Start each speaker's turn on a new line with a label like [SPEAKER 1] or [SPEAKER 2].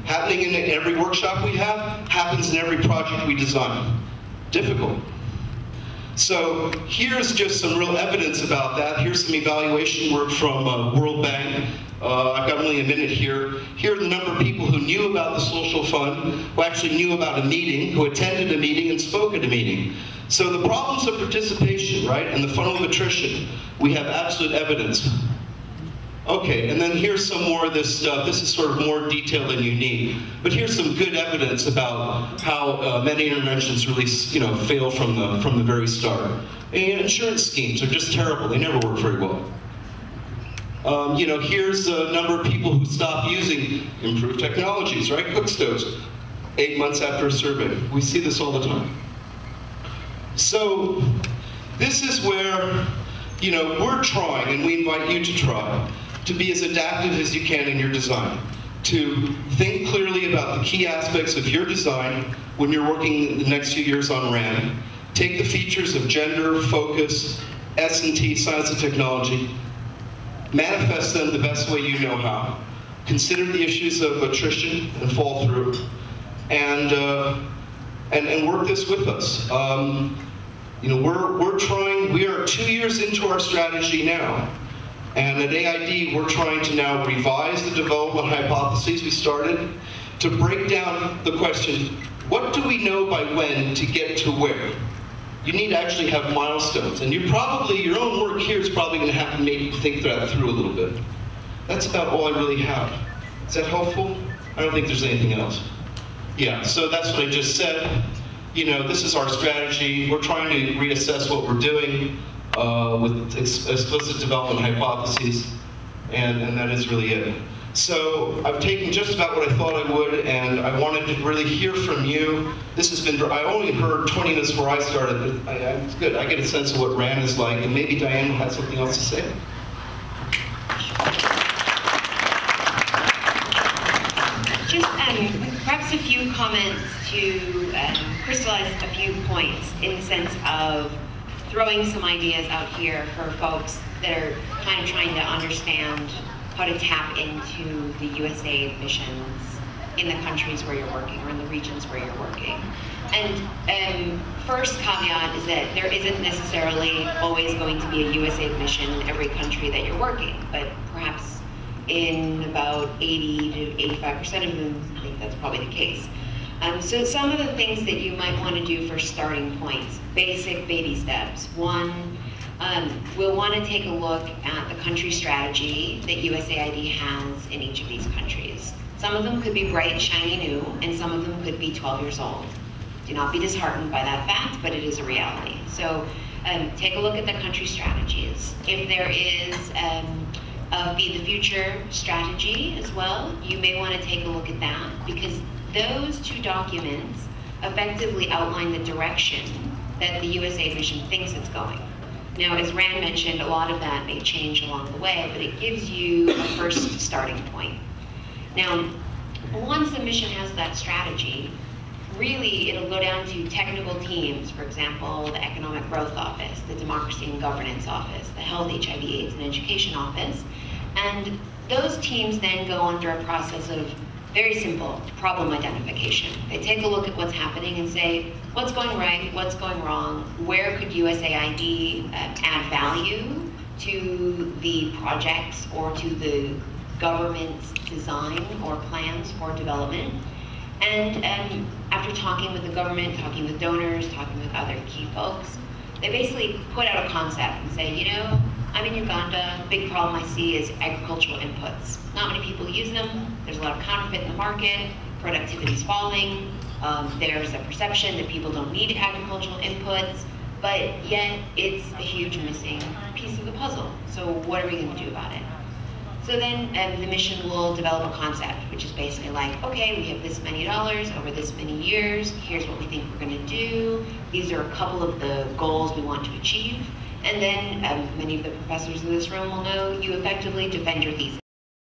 [SPEAKER 1] happening in every workshop we have, happens in every project we design. Difficult. So here's just some real evidence about that. Here's some evaluation work from World Bank. I've got only a minute here. Here are the number of people who knew about the social fund, who actually knew about a meeting, who attended a meeting and spoke at a meeting. So the problems of participation, right, and the funnel of attrition, we have absolute evidence. Okay, and then here's some more of this stuff. This is sort of more detail than you need. But here's some good evidence about how many interventions really, fail from the very start. And insurance schemes are just terrible. They never work very well. Here's a number of people who stop using improved technologies, right? Cook stoves, 8 months after a survey. We see this all the time. So this is where, we're trying, and we invite you to try, to be as adaptive as you can in your design, to think clearly about the key aspects of your design when you're working the next few years on RAND. Take the features of gender, focus, S&T, science and technology, manifest them the best way you know how, consider the issues of attrition and fall through, and work this with us. We're trying, we are 2 years into our strategy now. And at AID, we're trying to now revise the development hypotheses we started to break down the question, what do we know by when to get to where? You need to actually have milestones. And your own work here is probably going to have to make you think that through a little bit. That's about all I really have. Is that helpful? I don't think there's anything else. Yeah, so that's what I just said. This is our strategy. We're trying to reassess what we're doing. With explicit development hypotheses, and that is really it. So I've taken just about what I thought I would, and I wanted to really hear from you. This has been, I only heard 20 minutes before I started, but it's good. I get a sense of what RAN is like, and maybe Diane will have something else to say.
[SPEAKER 2] Just perhaps a few comments to crystallize a few points in the sense of throwing some ideas out here for folks that are kind of trying to understand how to tap into the USAID missions in the countries where you're working or in the regions where you're working. And first caveat is that there isn't necessarily always going to be a USAID mission in every country that you're working, but perhaps in about 80 to 85% of them, I think that's probably the case. So some of the things that you might want to do for starting points, basic baby steps. One, we'll want to take a look at the country strategy that USAID has in each of these countries. Some of them could be bright, shiny new, and some of them could be 12 years old. Do not be disheartened by that fact, but it is a reality. So take a look at the country strategies. If there is a Feed the Future strategy as well, you may want to take a look at that, because those two documents effectively outline the direction that the USAID mission thinks it's going. Now, as Rand mentioned, a lot of that may change along the way, but it gives you a first starting point. Now, once the mission has that strategy, really it'll go down to technical teams, for example, the Economic Growth Office, the Democracy and Governance Office, the Health, HIV, AIDS, and Education Office, and those teams then go under a process of very simple problem identification. They take a look at what's happening and say, what's going right, what's going wrong, where could USAID add value to the projects or to the government's design or plans for development. And after talking with the government, talking with donors, talking with other key folks, they basically put out a concept and say, I'm in Uganda, big problem I see is agricultural inputs. Not many people use them, there's a lot of counterfeit in the market, productivity's falling, there's a perception that people don't need agricultural inputs, but yet it's a huge missing piece of the puzzle. So what are we going to do about it? So then the mission will develop a concept, which is basically like, okay, we have this many dollars over this many years, here's what we think we're going to do, these are a couple of the goals we want to achieve. And then, many of the professors in this room will know, you effectively defend your thesis.